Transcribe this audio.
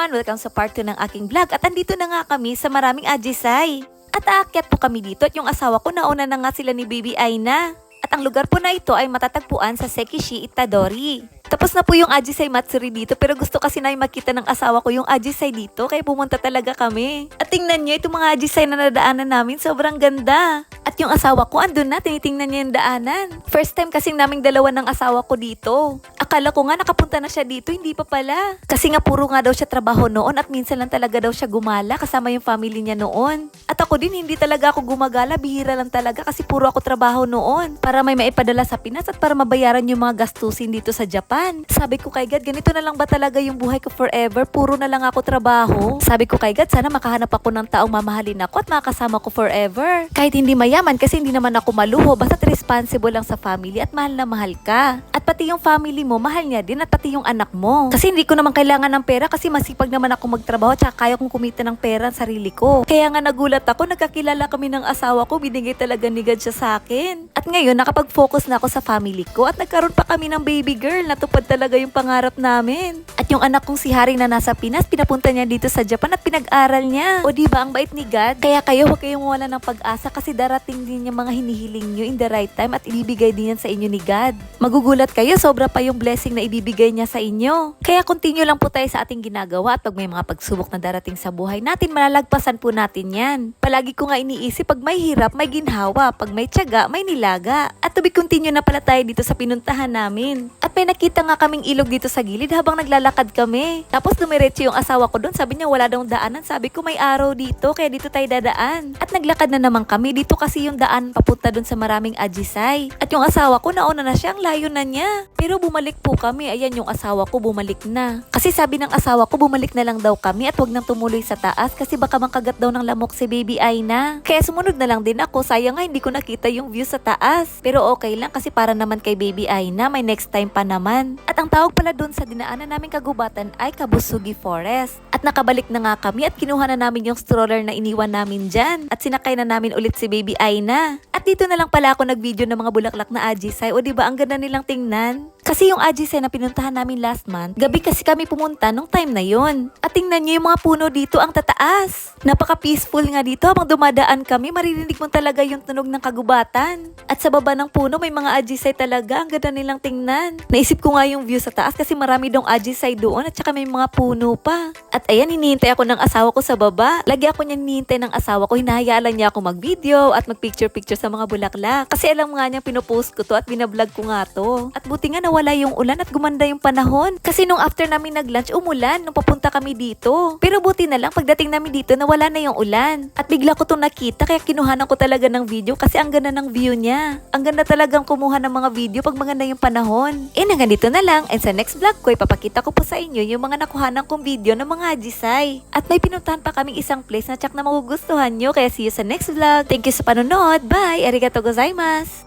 everyone! Welcome sa part 2 ng aking vlog at andito na nga kami sa maraming ajisay. At aakyat po kami dito at yung asawa ko nauna na nga sila ni Baby Aina. At ang lugar po na ito ay matatagpuan sa Sekishi, Itadori. Tapos na po yung Ajisay Matsuri dito pero gusto kasi na makita ng asawa ko yung Ajisay dito kaya pumunta talaga kami. At tingnan nyo itong mga Ajisay na nadaanan namin, sobrang ganda. At yung asawa ko andun na, tinitingnan niya yung daanan. First time kasing naming dalawa ng asawa ko dito. Akala ko nga nakapunta na siya dito, hindi pa pala. Kasi nga puro nga daw siya trabaho noon at minsan lang talaga daw siya gumala kasama yung family niya noon. At ako din hindi talaga ako gumagala, bihira lang talaga kasi puro ako trabaho noon. Para may maipadala sa Pinas at para mabayaran yung mga gastusin dito sa Japan. Sabi ko kay God, ganito na lang ba talaga yung buhay ko forever? Puro na lang ako trabaho. Sabi ko kay God, sana makahanap ako ng taong mamahalin ako at makasama ko forever. Kahit hindi mayaman kasi hindi naman ako maluho, basta't responsible lang sa family at mahal na mahal ka. At pati yung family mo, mahal niya din at pati yung anak mo. Kasi hindi ko naman kailangan ng pera kasi masipag naman ako magtrabaho at saka kaya kong kumita ng pera sa sarili ko. Kaya nga nagulat ako, nagkakilala kami ng asawa ko, binigay talaga ni God siya sa akin. At ngayon, nakapag-focus na ako sa family ko at nagkaroon pa kami ng baby girl. Natupad talaga yung pangarap namin. At yung anak kong si Haring na nasa Pinas, pinapunta niya dito sa Japan at pinag-aral niya. O diba, ang bait ni God? Kaya kayo, huwag kayong wala ng pag-asa kasi darating din yung mga hinihiling nyo in the right time at ibibigay din yan sa inyo ni God. Magugulat kayo, sobra pa yung blessing na ibibigay niya sa inyo. Kaya continue lang po tayo sa ating ginagawa at pag may mga pagsubok na darating sa buhay natin, malalagpasan po natin yan. Palagi ko nga iniisip, pag may hirap, may ginhawa. Pag may tiyaga, may nilaga. At to be continue na pala tayo dito sa pinuntahan namin. At may nakita nga kaming ilog dito sa gilid habang naglalakad kami. Tapos dumiretso yung asawa ko doon, sabi niya wala daw daanan. Sabi ko may araw dito, kaya dito tayo dadaan. At naglakad na naman kami, dito kasi yung daan papunta doon sa maraming ajisay. At yung asawa ko nauna na siya, ang layo na niya. Pero bumalik po kami, ayan yung asawa ko bumalik na. Kasi sabi ng asawa ko bumalik na lang daw kami at wag nang tumuloy sa taas kasi baka makagat daw ng lamok si Baby Aina. Kaya sumunod na lang din ako, sayang nga hindi ko nakita yung view sa taas. Pero okay lang kasi para naman kay Baby Aina, may next time pa naman. At ang tawag pala doon sa dinaanan naming kagubatan ay Kabusugi Forest. At nakabalik na nga kami at kinuha na namin yung stroller na iniwan namin dyan. At sinakay na namin ulit si Baby Aina. At dito na lang pala ako nag-video ng mga bulaklak na ajisay. O diba ang ganda nilang tingnan? Kasi yung ajisay na pinuntahan namin last month, gabi kasi kami pumunta nung time na yon. At tingnan nyo yung mga puno dito, ang tataas. Napaka-peaceful nga dito habang dumadaan kami, maririnig mo talaga yung tunog ng kagubatan. At sa baba ng puno may mga ajisay talaga, ang ganda nilang tingnan. Naisip ko nga yung view sa taas kasi marami dong ajisay doon at saka may mga puno pa. At ayan, hinihintay ako ng asawa ko sa baba. Lagi ako niyan hinihintay ng asawa ko, hinahayaan niya ako mag-video at mag-picture-picture sa mga bulaklak. Kasi alam nga niya pinopost ko to at binablog ko nga to. At buti nga nawala yung ulan at gumanda yung panahon. Kasi nung after namin nag-lunch, umulan nung papunta kami dito. Pero buti na lang pagdating namin dito, nawala na yung ulan. At bigla ko itong nakita kaya kinuhanan ko talaga ng video kasi ang ganda ng view niya. Ang ganda talagang kumuha ng mga video pag maganda yung panahon. Hanggang dito na lang and sa next vlog ko ipapakita ko po sa inyo yung mga nakuhanan kong video ng mga ajisay. At may pinuntahan pa kaming isang place na tsak na magugustuhan nyo kaya see you sa next vlog. Thank you sa panonood. Bye! Arigatou gozaimasu!